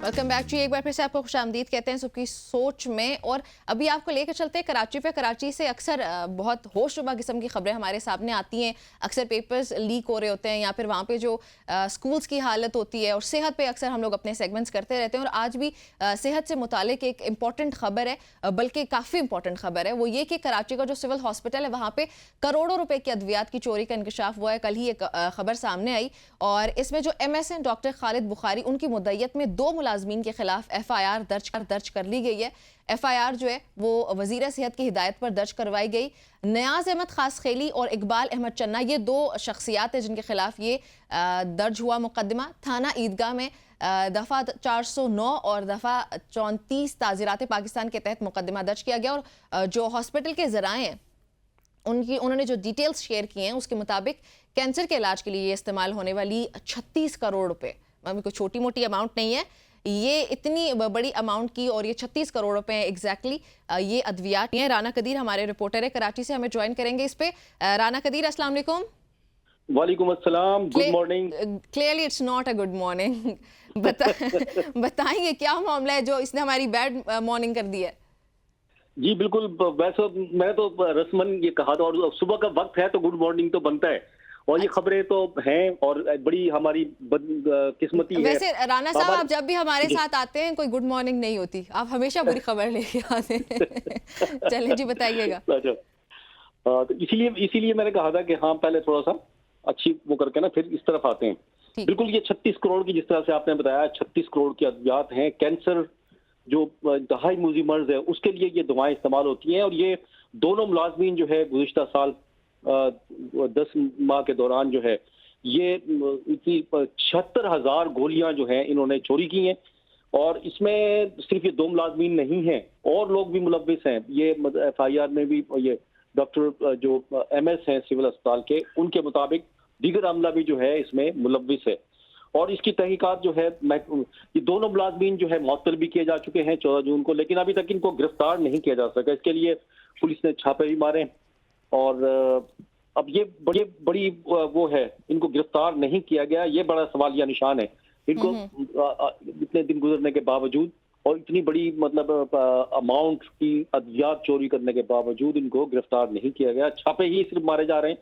Welcome back जी। एक बार फिर से आपको खुशामदीद कहते हैं सबकी सोच में। और अभी आपको लेकर चलते हैं कराची पे। कराची से अक्सर बहुत होशरुबा किस्म की खबरें हमारे सामने आती हैं। अक्सर पेपर्स लीक हो रहे होते हैं या फिर वहाँ पे जो स्कूल्स की हालत होती है और सेहत पे अक्सर हम लोग अपने सेगमेंट्स करते रहते हैं। और आज भी सेहत से मुतालिक एक इम्पॉर्टेंट खबर है, बल्कि काफ़ी इंपॉर्टेंट खबर है। वो ये कि कराची का जो सिविल हॉस्पिटल है वहाँ पे करोड़ों रुपए की अद्वियात की चोरी का इंकशाफ हुआ है। कल ही एक खबर सामने आई और इसमें जो MS हैं डॉक्टर खालिद बुखारी, उनकी मुद्दत में 2 मुलाजमीन के खिलाफ FIR दर्ज कर ली गई है। FIR जो है वो वजीर सेहत की हिदायत पर दर्ज करवाई गई। नियाज अहमद खास खेली और इकबाल अहमद चन्ना, ये 2 शख्सियात हैं जिनके खिलाफ ये दर्ज हुआ मुकदमा। थाना ईदगाह में दफ़ा 409 और दफ़ा 34 ताज़ीरात पाकिस्तान के तहत मुकदमा दर्ज किया गया। और जो हॉस्पिटल के ज़राए हैं उन्होंने जो डिटेल्स शेयर किए हैं उसके मुताबिक कैंसर के इलाज के लिए ये इस्तेमाल होने वाली 36 करोड़ रुपए, कोई छोटी मोटी अमाउंट नहीं है, ये इतनी बड़ी अमाउंट की और ये 36 करोड़ रुपए एग्जैक्टली ये अद्वियात हैं। राना कदीर हमारे रिपोर्टर है कराची से, हमें ज्वाइन करेंगे इस पे। राना कदीर, अस्सलाम वालेकुम। वालेकुम अस्सलाम, good morning. Clearly it's not a good morning. बताएंगे क्या मामला है जो इसने हमारी बैड मॉर्निंग कर दी है? जी बिल्कुल, वैसे मैं तो रस्मन ये कहा था, और सुबह का वक्त है तो गुड मॉर्निंग तो बनता है, और ये खबरें तो हैं और बड़ी हमारी किस्मती है। वैसे राना साहब, आप जब भी हमारे साथ आते हैं कोई गुड मॉर्निंग नहीं होती, आप हमेशा बुरी खबर लेके आते हैं। चलिए जी, बताइएगा। अच्छा, तो इसीलिए मैंने कहा था कि हाँ, पहले थोड़ा सा अच्छी वो करके ना फिर इस तरफ आते हैं। बिल्कुल, ये 36 करोड़ की, जिस तरह से आपने बताया, 36 करोड़ की अद्वियात हैं। कैंसर जो इंतहाई मुज़ी मर्ज है उसके लिए ये दवाएं इस्तेमाल होती हैं। और ये दोनों मुलाजमीन जो है गुज़िश्ता साल 10 माह के दौरान जो है ये इतनी 76,000 गोलियां जो हैं इन्होंने चोरी की हैं। और इसमें सिर्फ ये 2 मुलाजमीन नहीं हैं, और लोग भी मुलव्विस हैं। ये FIR में भी ये डॉक्टर जो MS हैं सिविल अस्पताल के, उनके मुताबिक दीगर अमला भी जो है इसमें मुलव्विस है। और इसकी तहकीकात जो है, ये दोनों मुलाजमीन जो है मुअत्तल भी किए जा चुके हैं 14 जून को, लेकिन अभी तक इनको गिरफ्तार नहीं किया जा सका। इसके लिए पुलिस ने छापे भी मारे और अब ये बड़ी वो है, इनको गिरफ्तार नहीं किया गया, ये बड़ा सवालिया निशान है। इनको इतने दिन गुजरने के बावजूद और इतनी बड़ी मतलब अमाउंट की अद्वियात चोरी करने के बावजूद इनको गिरफ्तार नहीं किया गया, छापे ही सिर्फ मारे जा रहे हैं।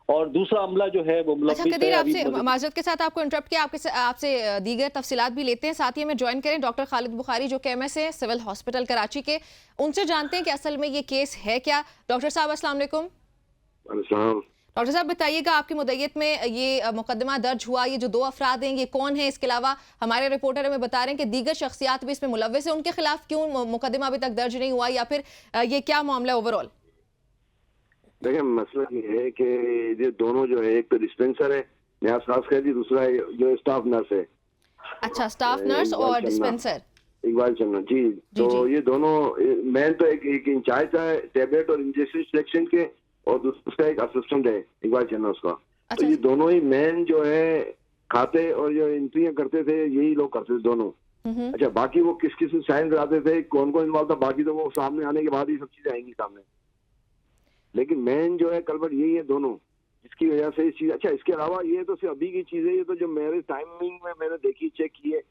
और दूसरा अमला जो है वो अच्छा कदीर, आपसे माजरत के साथ आपको इंटरप्ट किया, आपसे दीगर तफसीलात भी लेते हैं। साथ ही हमें ज्वाइन करें डॉक्टर खालिद बुखारी जो कि MS है सिविल हॉस्पिटल कराची के, उनसे जानते हैं कि असल में ये केस है क्या। डॉक्टर साहब अस्सलाम वालेकुम। डॉक्टर साहब बताइएगा, आपकी मुद्दत में ये मुकदमा दर्ज हुआ, ये जो 2 अफराद हैं ये कौन है? इसके अलावा हमारे रिपोर्टर हमें बता रहे हैं कि दीगर शख्सियात भी इसमें मुलव्विस है, उनके खिलाफ क्यों मुकदमा अभी तक दर्ज नहीं हुआ, या फिर ये क्या मामला ओवरऑल? देखिए, मसला ये है कि ये दोनों जो है, एक तो डिस्पेंसर है नया साफ कह दी, दूसरा जो स्टाफ नर्स है। अच्छा, स्टाफ नर्स और डिस्पेंसर इकबाल चन्ना जी। तो ये दोनों मैन तो एक इंचार्ज है टैबलेट और इंजेक्शन सिलेक्शन के, और दूसरा एक असिस्टेंट है इकबाल चन्ना उसका। तो ये दोनों ही मैन जो है खाते और जो एंट्रियां करते थे, यही लोग करते थे दोनों। अच्छा, बाकी वो किस किस साइन कराते थे, कौन कौन इन्वॉल्व था, बाकी तो वो सामने आने के बाद ही सब चीजें आएंगी सामने। लेकिन मेन जो है कलबट यही है दोनों, जिसकी वजह से इस चीज। अच्छा, इसके अलावा ये तो सिर्फ अभी की चीज है, ये तो जो मेरे टाइमिंग में मैंने देखी, चेक की है।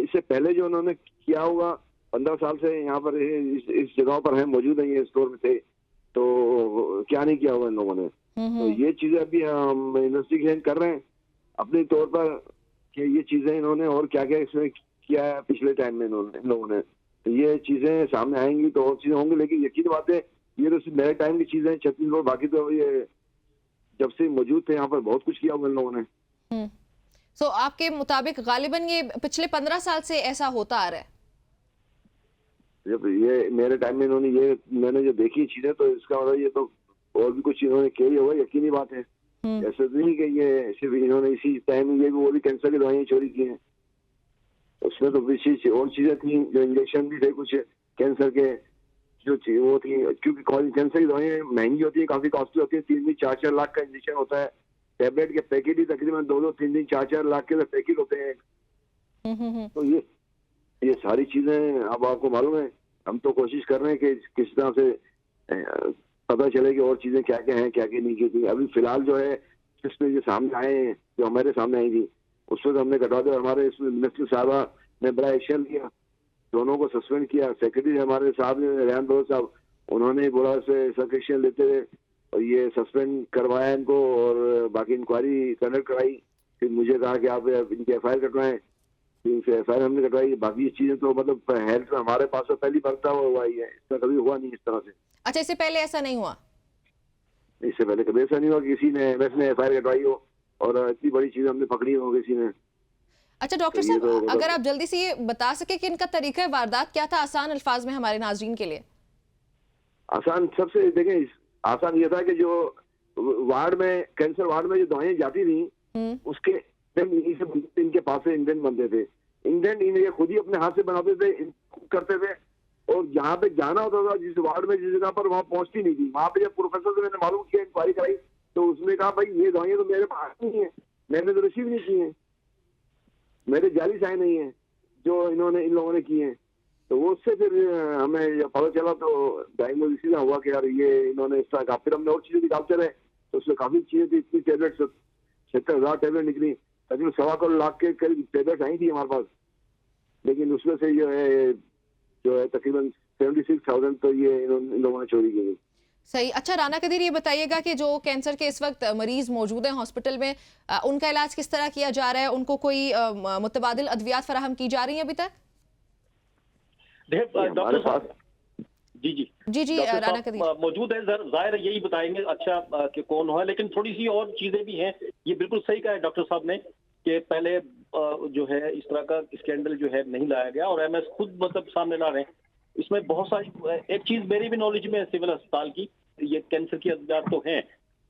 इससे पहले जो उन्होंने किया होगा, 15 साल से यहाँ पर इस जगह पर है, मौजूद है, ये स्टोर में थे, तो क्या नहीं किया हुआ इन लोगों ने। तो ये चीजें अभी हम इन्वेस्टिगेशन कर रहे हैं अपने तौर पर कि ये चीजें इन्होंने और क्या क्या इसमें किया है पिछले टाइम में इन लोगों ने। तो ये चीजें सामने आएंगी तो और चीजें होंगी, लेकिन यकीन बात है ये तो नए टाइम की चीजें 36 लोग, बाकी तो ये जब से मौजूद थे यहाँ पर बहुत कुछ किया हुआ इन लोगों ने। सो आपके मुताबिक गालिबन ये पिछले 15 साल से ऐसा होता आ रहा है? ये मेरे टाइम में इन्होंने ये मैंने जो देखी चीजें, तो इसका मतलब ये तो और भी कुछ इन्होंने किया होगा, यकीनी बात है। ऐसे तो नहीं कि ये सिर्फ इन्होंने इसी टाइम में, ये वो भी कैंसर की दवाइयाँ चोरी की हैं, उसमें तो विशेष और चीजें थी, जो इंजेक्शन भी थे कुछ कैंसर के, जो वो थी, क्योंकि कैंसर की दवाइयाँ महंगी होती है, काफी कॉस्टली होती है। 3-4 लाख का इंजेक्शन होता है, टैबलेट के पैकेट ही तकरीबन 2-3-4 लाख के पैकेट होते हैं। तो ये सारी चीजें अब आपको मालूम है, हम तो कोशिश कर रहे हैं कि किस तरह से पता चले कि और चीजें क्या क्या हैं, क्या क्या नहीं की थी। अभी फिलहाल जो है जिसमें जो सामने आए हैं, जो हमारे सामने आई थी, उसमें तो हमने कटवा दिया। हमारे इसमें मिनिस्टर साहबा ने बड़ा एक्शन लिया, दोनों को सस्पेंड किया। सेक्रेटरी हमारे साहब ने, रेहान बलोच साहब, उन्होंने बड़ा से सख्त एक्शन लेते हुए और ये सस्पेंड करवाया इनको और बाकी इंक्वायरी कंडक्ट कराई। फिर मुझे कहा कि आप इनकी FIR कटवाएं, फिर FIR हमने कटवाई। बाकी चीजें तो मतलब हेल्थ में हमारे पास तो पहली बरता हुआ ही है, इसका कभी हुआ नहीं इस तरह से। अच्छा, इससे पहले ऐसा नहीं हुआ? इससे पहले कभी ऐसा नहीं हुआ कि किसी ने एमएस ने FIR कटवाई हो और इतनी बड़ी चीज हमने पकड़ी हो किसी ने। अच्छा डॉक्टर तो साहब, तो अगर आप जल्दी से ये बता सके कि इनका तरीका वारदात क्या था, आसान अल्फाज में हमारे नाजरीन के लिए। आसान सबसे देखें, आसान ये था कि जो वार्ड में, कैंसर वार्ड में जो दवाएं जाती थी उसके इनके पास से इंडेंट बनते थे। इंडेंट इन्हें खुद ही अपने हाथ से बनाते थे, करते थे, और जहाँ पे जाना होता था जिस वार्ड में, जिस जगह पर, वहाँ पहुंचती नहीं थी। वहाँ पे जब प्रोफेसर से मैंने मालूम किया, इंक्वायरी कराई, तो उसने कहा भाई ये दवाइयाँ तो मेरे पास नहीं है, मैंने तो रिसीव नहीं की है, मेरे जाली साइन नहीं है जो इन लोगों ने किए हैं। तो वो उससे फिर हमें जब पता चला तो डायग्नोज इसी हुआ कि यार ये इन्होंने इस तरह का। फिर हमने और चीजें निकालते रहे तो उसमें काफी चीजें थी, इतनी टेबलेट 70,000 टेबलेट निकली, तकरीबन 1.25 करोड़ लाख के करीब टेबलेट आई थी हमारे पास। लेकिन उसमें से जो है तकरीबन 76,000 तो ये इन लोगों ने चोरी की। सही। अच्छा राना कदीर, ये बताइएगा कि जो कैंसर के इस वक्त मरीज मौजूद हैं हॉस्पिटल में, उनका इलाज किस तरह किया जा रहा है? उनको कोई मुतबादिल अद्वियात फराहम की जा रही हैं अभी तक? डॉक्टर साहब जी राना कदीर मौजूद है, जाहिर यही बताएंगे अच्छा कि कौन है, लेकिन थोड़ी सी और चीजें भी हैं। ये बिल्कुल सही कहा है डॉक्टर साहब ने कि पहले जो है इस तरह का स्कैंडल जो है नहीं लाया गया, और MS खुद मतलब सामने ला रहे हैं। इसमें बहुत सारी, एक चीज मेरी भी नॉलेज में है सिविल अस्पताल की, ये कैंसर की अद्वियात तो हैं,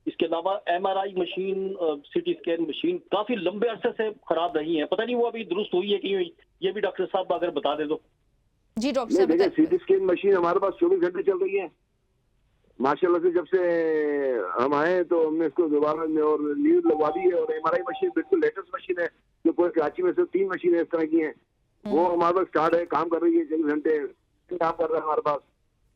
इसके अलावा MRI machine, CT scan machine काफी लंबे अरसे से खराब रही है, पता नहीं वो अभी दुरुस्त हुई है कि हुई, ये भी डॉक्टर साहब अगर बता दे तो। जी डॉक्टर साहब, देखिए CT स्कैन मशीन हमारे पास 24 घंटे चल रही है माशाल्लाह से। जब से हम आए तो हमने इसको दोबारा और न्यू लगवा दी है, और MRI मशीन बिल्कुल लेटेस्ट मशीन है, जो पूरे कराची में से 3 मशीनें इस तरह की हैं, वो हमारे पास स्टार्ट है, काम कर रही है, 24 घंटे काम कर रहा है हमारे पास।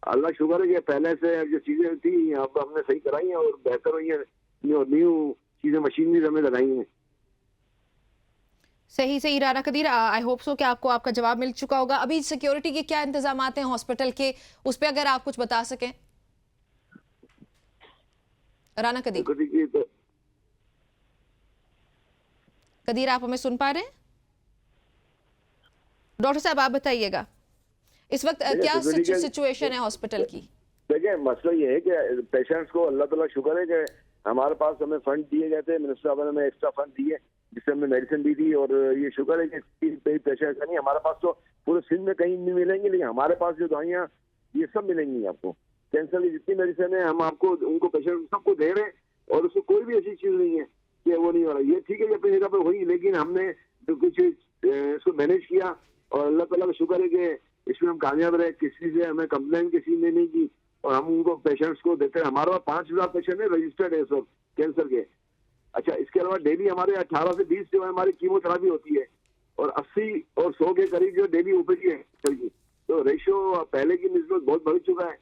अल्लाह शुक्र है कि पहले से जो चीजें थी अब हमने सही कराई हैं और बेहतर हुई हैं, न्यू चीजें मशीनरी हमें लगाई हैं। सही Rana Qadir, I hope so कि आपको आपका जवाब मिल चुका होगा। अभी सिक्योरिटी के क्या इंतजाम हैं हॉस्पिटल के, उस पर अगर आप कुछ बता सकें राना कदीर। कदीर, आप हमें सुन पा रहे हैं? डॉक्टर साहब आप बताइएगा इस वक्त क्या सिचुएशन है हॉस्पिटल की? देखिए मसला ये है कि पेशेंट्स को अल्लाह ताला शुक्र है कि हमारे पास हमें फंड दिए गए थे, मिनिस्टर साहब ने हमें एक्स्ट्रा फंड दिए जिससे हमने मेडिसिन दी थी, और ये शुक्र है कि पेशेंट नहीं, हमारे पास तो पूरे सिंध में कहीं नहीं मिलेंगी, लेकिन हमारे पास जो दवाइयाँ ये सब मिलेंगी आपको। कैंसर की जितनी मेडिसिन है हम आपको उनको पेशेंट सबको दे रहे हैं, और उसमें कोई भी ऐसी चीज नहीं है कि वो नहीं हो रहा। ये ठीक है कि अपनी जगह पर हुई, लेकिन हमने जो कुछ इसको मैनेज किया और अल्लाह ताला का शुक्र है कि इसमें हम कामयाब रहे, किसी से हमें कंप्लेन किसी ने नहीं की, और हम उनको पेशेंट्स को देते हैं। हमारे पास 5,000 पेशेंट है रजिस्टर्ड है सब कैंसर के। अच्छा, इसके अलावा डेली हमारे 18 से 20 जो है हमारी कीमोथेरापी होती है, और 80 और 100 के करीब जो डेली ओपीडी है चलती। तो रेशियो पहले की निस्बत बहुत बढ़ चुका है।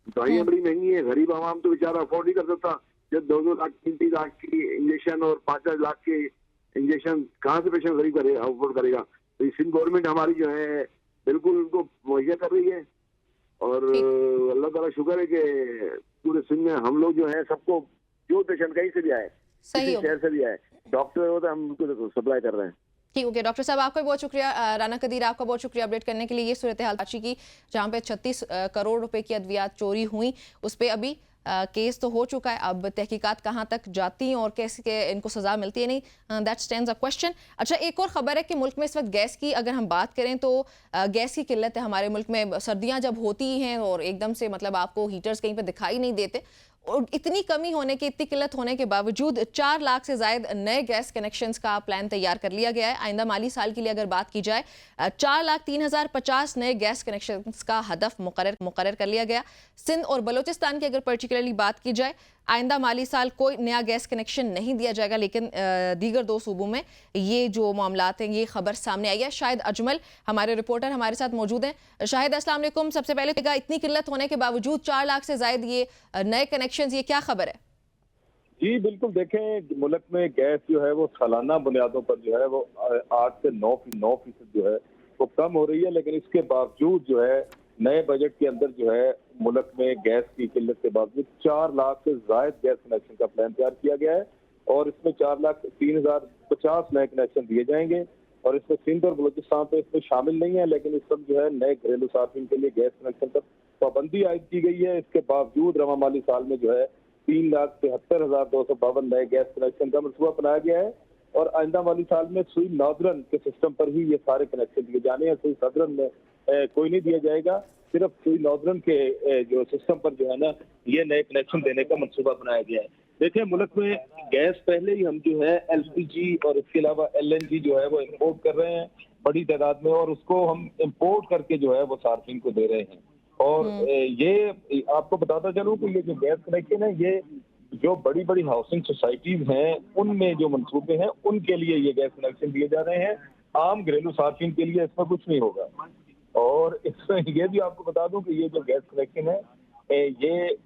दवाइयाँ बड़ी महंगी है, गरीब आवाम तो बेचारा अफोर्ड नहीं कर सकता। जब 2-2 लाख 3-3 लाख की इंजेक्शन और 5-5 लाख के इंजेक्शन कहाँ से पेशेंट गरीब करेगा, अफोर्ड करेगा? तो इस गवर्नमेंट हमारी जो है बिल्कुल उनको मुहैया कर रही है, और अल्लाह ताला शुक्र है कि पूरे सिंध में हम लोग जो है सबको, जो पेशेंट कहीं से भी आए, किसी शहर से भी आए, डॉक्टर हो तो हम उनको सप्लाई कर रहे हैं। ठीक हो गया डॉक्टर साहब, आपका बहुत शुक्रिया। राना कदीर, आपका बहुत शुक्रिया अपडेट करने के लिए। ये सूरत हाल कराची की जहाँ पे 36 करोड़ रुपए की अद्वियात चोरी हुई, उस पर अभी केस तो हो चुका है, अब तहकीकात कहाँ तक जाती हैं और कैसे इनको सज़ा मिलती है नहीं, दैट स्टैंड्स अ क्वेश्चन। अच्छा, एक और ख़बर है कि मुल्क में इस वक्त गैस की अगर हम बात करें तो गैस की किल्लत है हमारे मुल्क में। सर्दियाँ जब होती हैं और एकदम से मतलब आपको हीटर्स कहीं पर दिखाई नहीं देते, और इतनी कमी होने की, इतनी किल्लत होने के बावजूद 4 लाख से ज़ायद नए गैस कनेक्शंस का प्लान तैयार कर लिया गया है। आइंदा माली साल के लिए अगर बात की जाए 4,03,050 नए गैस कनेक्शंस का हदफ मुकर्रर कर लिया गया। सिंध और बलोचिस्तान की अगर पर्टिकुलरली बात की जाए, आइंदा माली साल कोई नया गैस कनेक्शन नहीं दिया जाएगा, लेकिन दीगर 2 सूबों में ये जो मामलात हैं, ये खबर सामने आई है। शाहिद अजमल हमारे रिपोर्टर हमारे साथ मौजूद हैं। शाहिद, अस्सलाम वालेकुम। सबसे पहले इतनी किल्लत होने के बावजूद 4 लाख से ज़ायद ये नए कनेक्शन, ये क्या खबर है? जी बिल्कुल, देखें मुल्क में गैस जो है वो सालाना बुनियादों पर जो है वो 8 से 9% जो है वो कम हो रही है, लेकिन इसके बावजूद जो है नए बजट के अंदर जो है मुल्क में गैस की किल्लत के बावजूद 4 लाख से ज्यादा गैस कनेक्शन का प्लान तैयार किया गया है और इसमें 4,03,050 नए कनेक्शन दिए जाएंगे और इसमें सिंध और बलूचिस्तान तो इसमें शामिल नहीं है, लेकिन इस सब जो है नए घरेलू सार्फिन के लिए गैस कनेक्शन पर पाबंदी आयद की गई है। इसके बावजूद रवा माली साल में जो है 3,73,252 नए गैस कनेक्शन का मनसूबा बनाया गया है और आइंदा वाली साल में सुई नॉर्दर्न के सिस्टम पर ही ये सारे कनेक्शन दिए जाने हैं। सुई सदर्न में कोई नहीं दिया जाएगा, सिर्फ सुई नॉर्दर्न के जो सिस्टम पर जो है ना ये नए कनेक्शन देने का मनसूबा बनाया गया है। देखिए मुल्क में गैस पहले ही हम जो है LPG और इसके अलावा LNG जो है वो इम्पोर्ट कर रहे हैं बड़ी तादाद में और उसको हम इम्पोर्ट करके जो है वो सार्फिन को दे रहे हैं। और ये आपको बताता चलूं कि ये जो गैस कनेक्शन है ये जो बड़ी बड़ी हाउसिंग सोसाइटीज हैं उनमें जो मंसूबे हैं उनके लिए ये गैस कनेक्शन दिए जा रहे हैं। आम घरेलू सार्फिन के लिए इसमें कुछ नहीं होगा। और इसमें ये भी आपको बता दूं कि ये जो गैस कनेक्शन है ये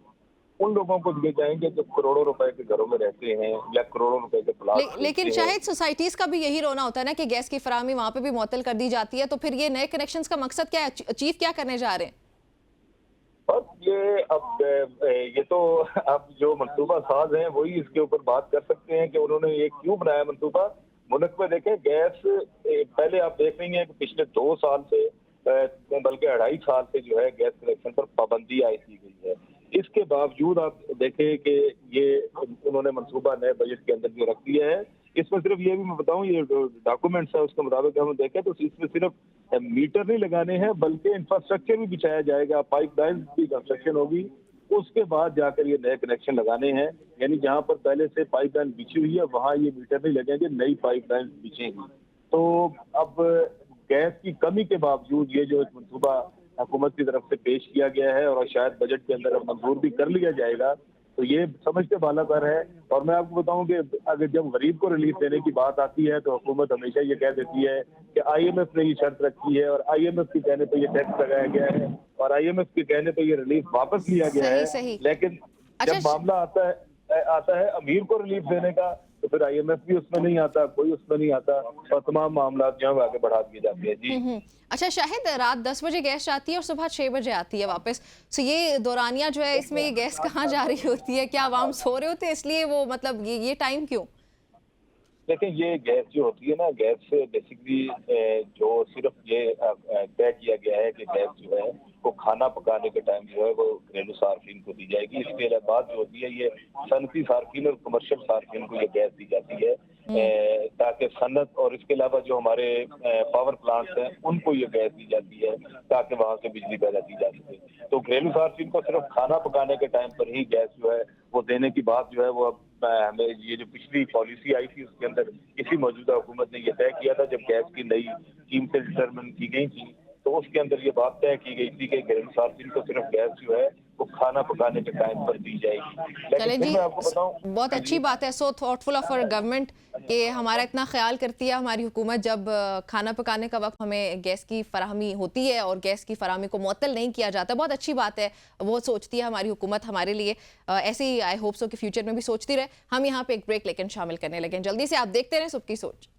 उन लोगों को दिए जाएंगे जो करोड़ों रुपए के घरों में रहते हैं या करोड़ों रुपए के प्लाट लेकिन शायद सोसाइटीज का भी यही रोना होता है ना कि गैस की फराहमी वहां पे भी मुअत्तल कर दी जाती है, तो फिर ये नए कनेक्शंस का मकसद क्या है, अचीव क्या करने जा रहे हैं? और ये तो अब जो मनसूबा साज हैं वही इसके ऊपर बात कर सकते हैं कि उन्होंने ये क्यों बनाया मनसूबा। मुल्क में देखें गैस पहले आप देख रही हैं कि पिछले 2 साल से बल्कि 2.5 साल से जो है गैस कनेक्शन पर पाबंदी आयद की गई है। इसके बावजूद आप देखें कि ये उन्होंने मनसूबा नए बजट के अंदर जो रख दिया है इसमें सिर्फ ये भी मैं बताऊं ये डॉक्यूमेंट्स है उसके मुताबिक हम देखें तो इसमें सिर्फ मीटर नहीं लगाने हैं बल्कि इंफ्रास्ट्रक्चर भी बिछाया जाएगा, पाइपलाइन की कंस्ट्रक्शन होगी, उसके बाद जाकर ये नए कनेक्शन लगाने हैं। यानी जहां पर पहले से पाइपलाइन बिछी हुई है वहां ये मीटर नहीं लगेंगे, नई पाइपलाइन बिछेंगी। तो अब गैस की कमी के बावजूद ये जो एक मनसूबा हुकूमत की तरफ से पेश किया गया है और शायद बजट के अंदर मंजूर भी कर लिया जाएगा तो ये समझते बाला पर है। और मैं आपको बताऊं कि अगर जब गरीब को रिलीफ देने की बात आती है तो हुकूमत हमेशा ये कह देती है कि IMF ने ये शर्त रखी है और IMF के कहने पर ये टैक्स लगाया गया है और IMF के कहने पर ये रिलीफ वापस लिया गया है। लेकिन जब मामला आता है अमीर को रिलीफ देने का तो फिर IMF भी उसमें नहीं आता, कोई उसमें नहीं आता और तमाम मामला जो है आगे बढ़ा दिए जाते हैं। जी अच्छा शाहिद, रात 10 बजे गैस जाती है और सुबह 6 बजे आती है वापस, तो ये दौरानिया जो है इसमें ये गैस कहाँ जा रही होती है? क्या आवाम सो रहे होते हैं इसलिए वो मतलब ये टाइम क्यों? देखिए ये गैस जो होती है ना गैस बेसिकली जो सिर्फ ये तय किया गया है कि गैस जो है वो खाना पकाने के टाइम जो है वो घरेलू सार्फिन को दी जाएगी। इसके बाद जो होती है ये सनती सार्फिन और कमर्शियल सार्फिन को ये गैस दी जाती है ताकि सनत और इसके अलावा जो हमारे पावर प्लांट्स हैं उनको ये गैस दी जाती है ताकि वहां से बिजली पैदा की जा सके। तो घरेलू सार्फिन को सिर्फ खाना पकाने के टाइम पर ही गैस जो है वो देने की बात जो है वो अब हमें ये जो पिछली पॉलिसी आई थी उसके अंदर इसी मौजूदा हुकूमत ने ये तय किया था जब गैस की नई कीमतें डिटरमिन की गई थी तो उसके अंदर ये बात तय की गई थी कि घरेलू सार्फिन को सिर्फ गैस जो है वो खाना पकाने के टाइम पर दी जाएगी। चले जी, मैं आपको बताऊं बहुत अच्छी बात है, सो थॉटफुल ऑफ आवर गवर्नमेंट कि हमारा इतना ख्याल करती है हमारी हुकूमत जब खाना पकाने का वक्त हमें गैस की फराहमी होती है और गैस की फराहमी को मुअत्तल नहीं किया जाता। बहुत अच्छी बात है, वो सोचती है हमारी हुकूमत हमारे लिए। ऐसे ही आई होप सो कि फ्यूचर में भी सोचती रहे। हम यहाँ पे एक ब्रेक लेकिन शामिल करने लगे, जल्दी से आप देखते रहें सुबह की सोच।